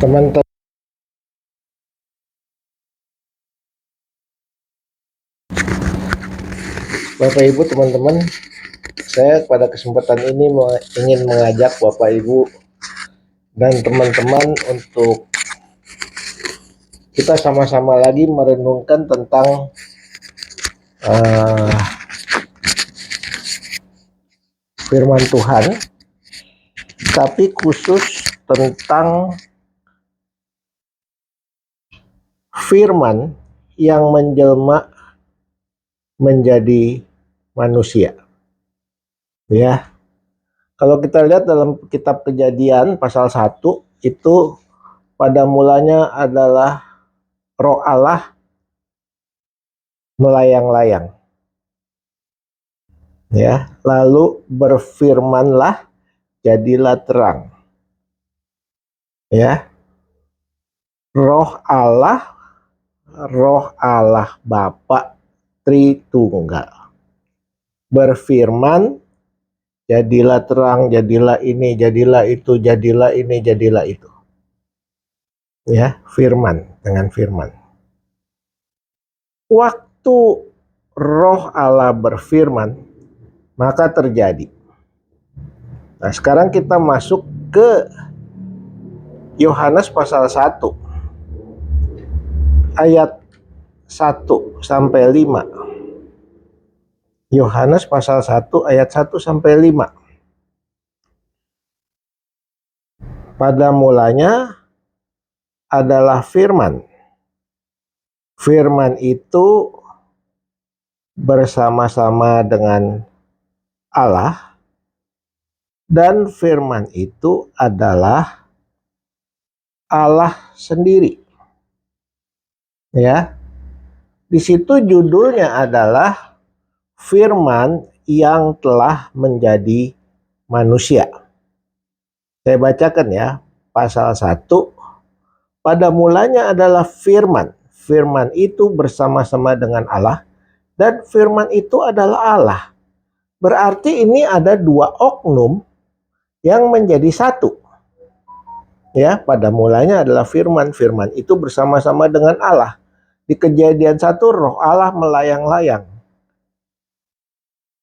Teman-teman, Bapak Ibu, teman-teman, saya pada kesempatan ini ingin mengajak Bapak Ibu dan teman-teman untuk kita sama-sama lagi merenungkan tentang firman Tuhan, tapi khusus tentang firman yang menjelma menjadi manusia. Ya, kalau kita lihat dalam kitab Kejadian pasal 1, itu pada mulanya adalah Roh Allah melayang-layang. Ya, lalu berfirmanlah, jadilah terang. Ya, Roh Allah Bapa Tritunggal berfirman, jadilah terang, jadilah ini, jadilah itu, jadilah ini, jadilah itu. Ya, firman dengan firman. Waktu Roh Allah berfirman, maka terjadi. Nah, sekarang kita masuk ke Yohanes pasal 1 ayat 1 sampai 5. Yohanes pasal 1 ayat 1 sampai 5. Pada mulanya adalah firman. Firman itu bersama-sama dengan Allah, dan firman itu adalah Allah sendiri. Ya. Di situ judulnya adalah firman yang telah menjadi manusia. Saya bacakan ya, pasal 1. Pada mulanya adalah firman. Firman itu bersama-sama dengan Allah, dan firman itu adalah Allah. Berarti ini ada dua oknum yang menjadi satu. Ya, pada mulanya adalah firman. Firman itu bersama-sama dengan Allah. Di Kejadian 1, Roh Allah melayang-layang.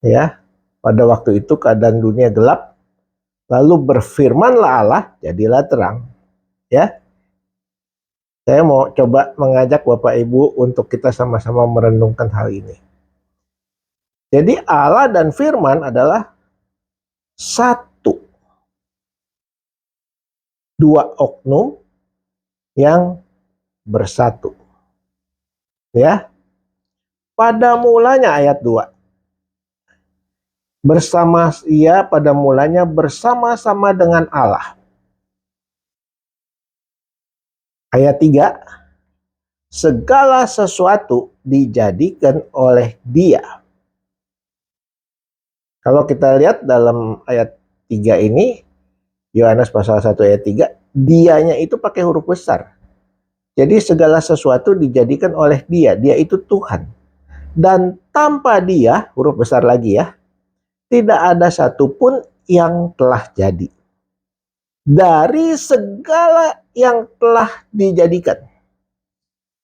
Ya, pada waktu itu keadaan dunia gelap, lalu berfirmanlah Allah, jadilah terang. Ya, saya mau coba mengajak Bapak Ibu untuk kita sama-sama merenungkan hal ini. Jadi Allah dan firman adalah satu. Dua oknum yang bersatu. Ya. Pada mulanya ayat 2. Pada mulanya bersama-sama dengan Allah. Ayat 3. Segala sesuatu dijadikan oleh Dia. Kalau kita lihat dalam ayat 3 ini, Yohanes pasal 1 ayat 3, dianya itu pakai huruf besar. Jadi segala sesuatu dijadikan oleh Dia. Dia itu Tuhan. Dan tanpa Dia, huruf besar lagi ya, tidak ada satupun yang telah jadi. Dari segala yang telah dijadikan.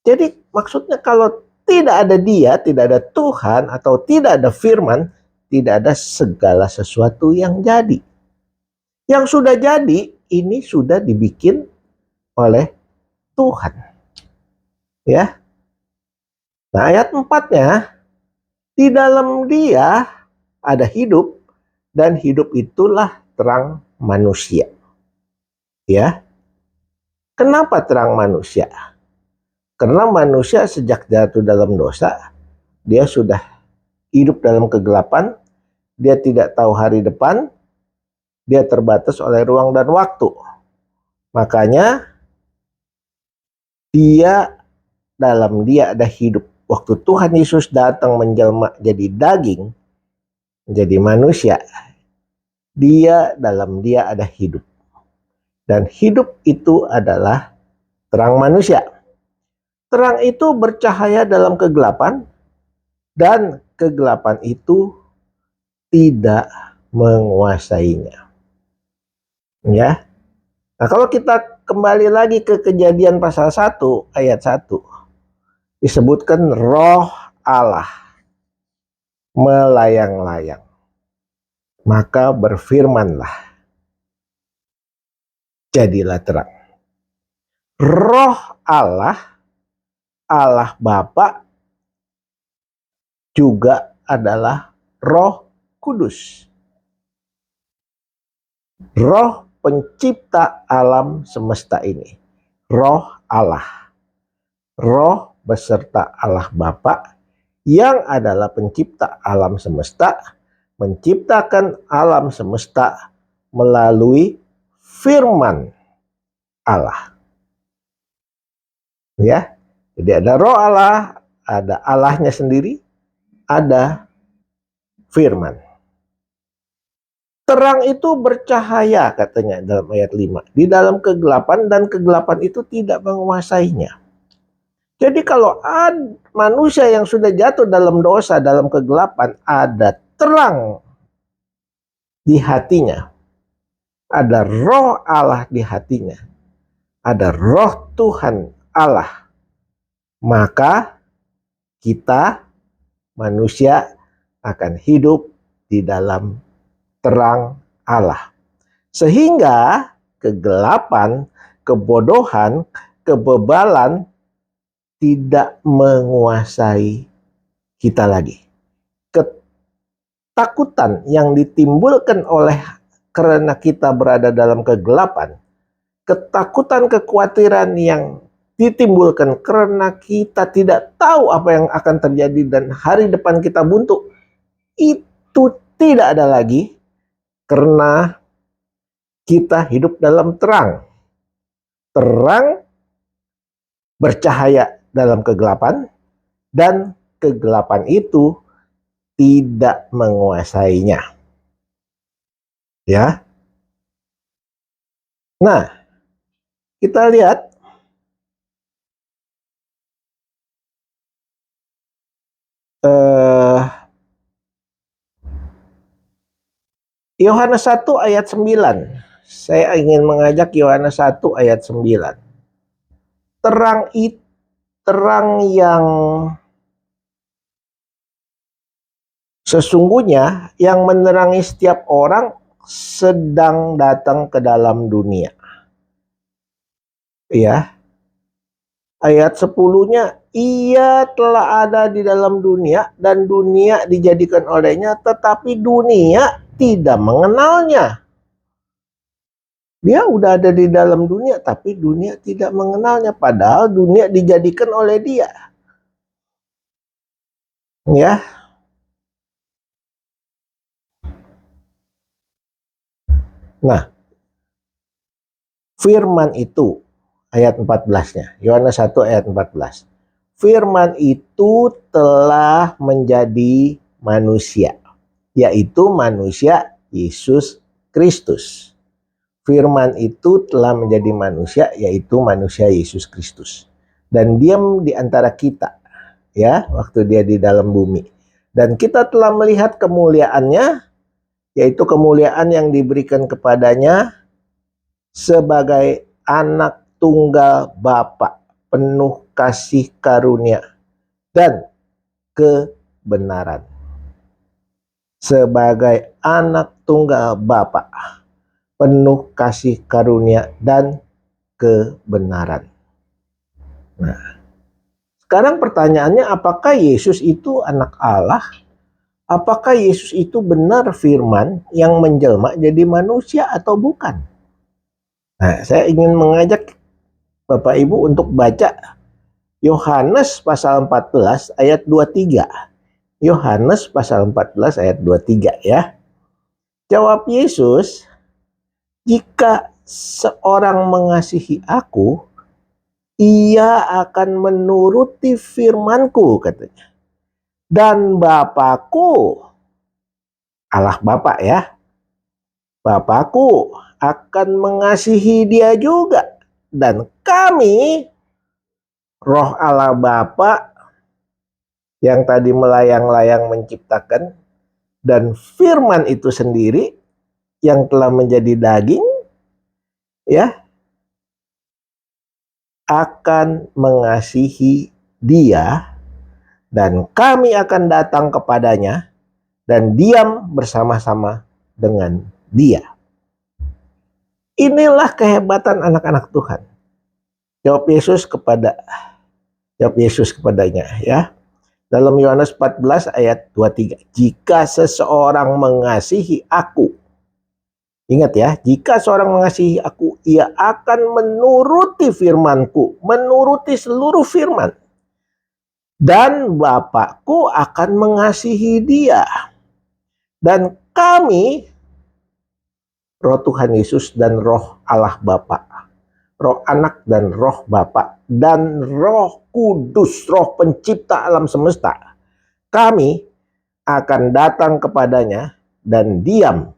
Jadi maksudnya kalau tidak ada Dia, tidak ada Tuhan, atau tidak ada firman, tidak ada segala sesuatu yang jadi. Yang sudah jadi, ini sudah dibikin oleh Tuhan. Ya. Nah, ayat 4-nya, di dalam Dia ada hidup, dan hidup itulah terang manusia. Ya. Kenapa terang manusia? Karena manusia sejak jatuh dalam dosa, dia sudah hidup dalam kegelapan, dia tidak tahu hari depan, dia terbatas oleh ruang dan waktu. Makanya dalam Dia ada hidup. Waktu Tuhan Yesus datang menjelma jadi daging, menjadi manusia, dalam Dia ada hidup. Dan hidup itu adalah terang manusia. Terang itu bercahaya dalam kegelapan, dan kegelapan itu tidak menguasainya. Ya. Nah, kalau kita kembali lagi ke Kejadian pasal 1 ayat 1. Disebutkan roh Allah melayang-layang. Maka berfirmanlah, jadilah terang. Roh Allah, Allah Bapa, juga adalah Roh Kudus. Roh pencipta alam semesta ini. Roh Allah. Roh beserta Allah Bapa yang adalah pencipta alam semesta, menciptakan alam semesta melalui firman Allah. Ya. Jadi ada roh Allah, ada Allahnya sendiri, ada firman. Terang itu bercahaya katanya dalam ayat 5. Di dalam kegelapan dan kegelapan itu tidak menguasainya. Jadi kalau ada manusia yang sudah jatuh dalam dosa, dalam kegelapan, ada terang di hatinya. Ada roh Allah di hatinya. Ada roh Tuhan Allah. Maka kita manusia akan hidup di dalam terang Allah. Sehingga kegelapan, kebodohan, kebebalan tidak menguasai kita lagi. Ketakutan yang ditimbulkan oleh karena kita berada dalam kegelapan, ketakutan, kekhawatiran yang ditimbulkan karena kita tidak tahu apa yang akan terjadi dan hari depan kita buntu, itu tidak ada lagi karena kita hidup dalam terang. Terang bercahaya dalam kegelapan dan kegelapan itu tidak menguasainya. Ya. Nah, kita lihat Yohanes 1 ayat 9. Saya ingin mengajak Yohanes 1 ayat 9. Terang yang sesungguhnya yang menerangi setiap orang sedang datang ke dalam dunia. Ya. Ayat 10-nya, ia telah ada di dalam dunia dan dunia dijadikan olehnya, tetapi dunia tidak mengenalnya. Dia udah ada di dalam dunia, tapi dunia tidak mengenalnya. Padahal dunia dijadikan oleh dia. Ya. Nah, firman itu, ayat 14-nya. Yohanes 1 ayat 14. Firman itu telah menjadi manusia, yaitu manusia Yesus Kristus. Firman itu telah menjadi manusia, yaitu manusia Yesus Kristus. Dan diam di antara kita, ya, waktu dia di dalam bumi. Dan kita telah melihat kemuliaannya, yaitu kemuliaan yang diberikan kepadanya sebagai anak tunggal Bapa, penuh kasih karunia dan kebenaran. Sebagai anak tunggal Bapa, penuh kasih karunia dan kebenaran. Nah, sekarang pertanyaannya, apakah Yesus itu anak Allah? Apakah Yesus itu benar firman yang menjelma jadi manusia atau bukan? Nah, saya ingin mengajak Bapak Ibu untuk baca Yohanes pasal 14 ayat 23. Yohanes pasal 14 ayat 23 ya. Jawab Yesus, jika seorang mengasihi aku, ia akan menuruti firman-Ku, katanya. Dan Bapa-Ku, Allah Bapa ya, Bapa-Ku akan mengasihi dia juga. Dan kami, roh Allah Bapa yang tadi melayang-layang menciptakan, dan firman itu sendiri yang telah menjadi daging, ya, akan mengasihi dia, dan kami akan datang kepadanya dan diam bersama-sama dengan dia. Inilah kehebatan anak-anak Tuhan. Jawab Yesus kepadanya, ya. Dalam Yohanes 14 ayat 23. Jika seseorang mengasihi aku, ingat ya, jika seorang mengasihi aku, ia akan menuruti firman-Ku, menuruti seluruh firman. Dan Bapakku akan mengasihi dia. Dan kami, Roh Tuhan Yesus dan Roh Allah Bapa, Roh Anak dan Roh Bapa, dan Roh Kudus, Roh Pencipta alam semesta, kami akan datang kepadanya dan diam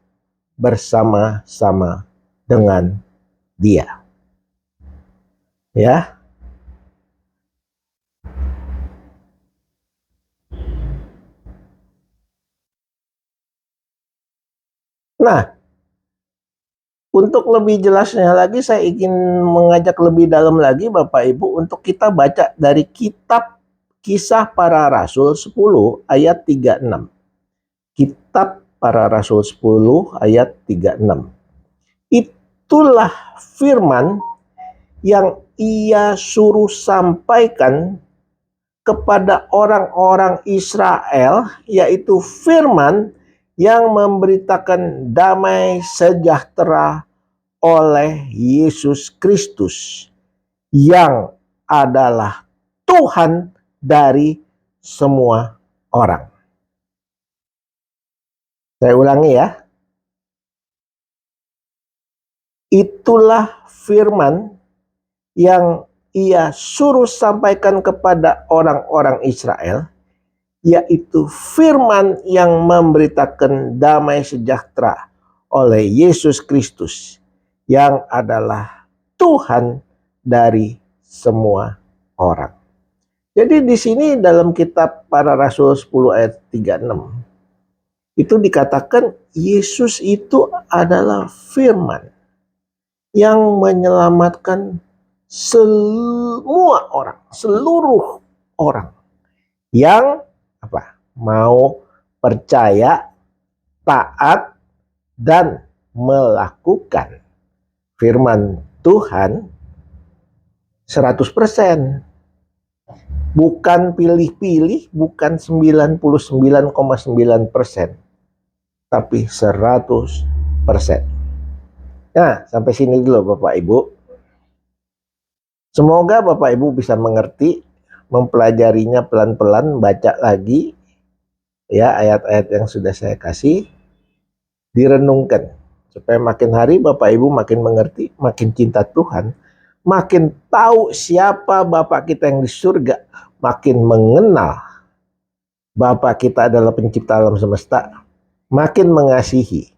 bersama-sama dengan dia. Ya. Nah, untuk lebih jelasnya lagi, saya ingin mengajak lebih dalam lagi Bapak Ibu untuk kita baca dari kitab Kisah Para Rasul 10 ayat 36. Kitab Para Rasul 10 ayat 36. Itulah firman yang ia suruh sampaikan kepada orang-orang Israel, yaitu firman yang memberitakan damai sejahtera oleh Yesus Kristus, yang adalah Tuhan dari semua orang. Saya ulangi ya. Itulah firman yang ia suruh sampaikan kepada orang-orang Israel, yaitu firman yang memberitakan damai sejahtera oleh Yesus Kristus, yang adalah Tuhan dari semua orang. Jadi di sini dalam kitab Para Rasul 10 ayat 36 itu dikatakan Yesus itu adalah firman yang menyelamatkan semua orang, seluruh orang yang mau percaya, taat, dan melakukan firman Tuhan 100%. Bukan pilih-pilih, bukan 99,9%, tapi 100%. Nah, sampai sini dulu Bapak Ibu. Semoga Bapak Ibu bisa mengerti, mempelajarinya pelan-pelan, baca lagi ya ayat-ayat yang sudah saya kasih, direnungkan supaya makin hari Bapak Ibu makin mengerti, makin cinta Tuhan, makin tahu siapa Bapak kita yang di surga, makin mengenal Bapak kita adalah pencipta alam semesta, makin mengasihi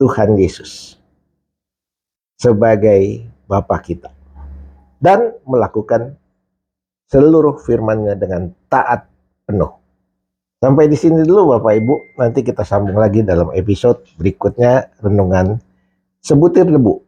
Tuhan Yesus sebagai Bapa kita, dan melakukan seluruh firman-Nya dengan taat penuh. Sampai di sini dulu Bapak Ibu, nanti kita sambung lagi dalam episode berikutnya, renungan sebutir debu.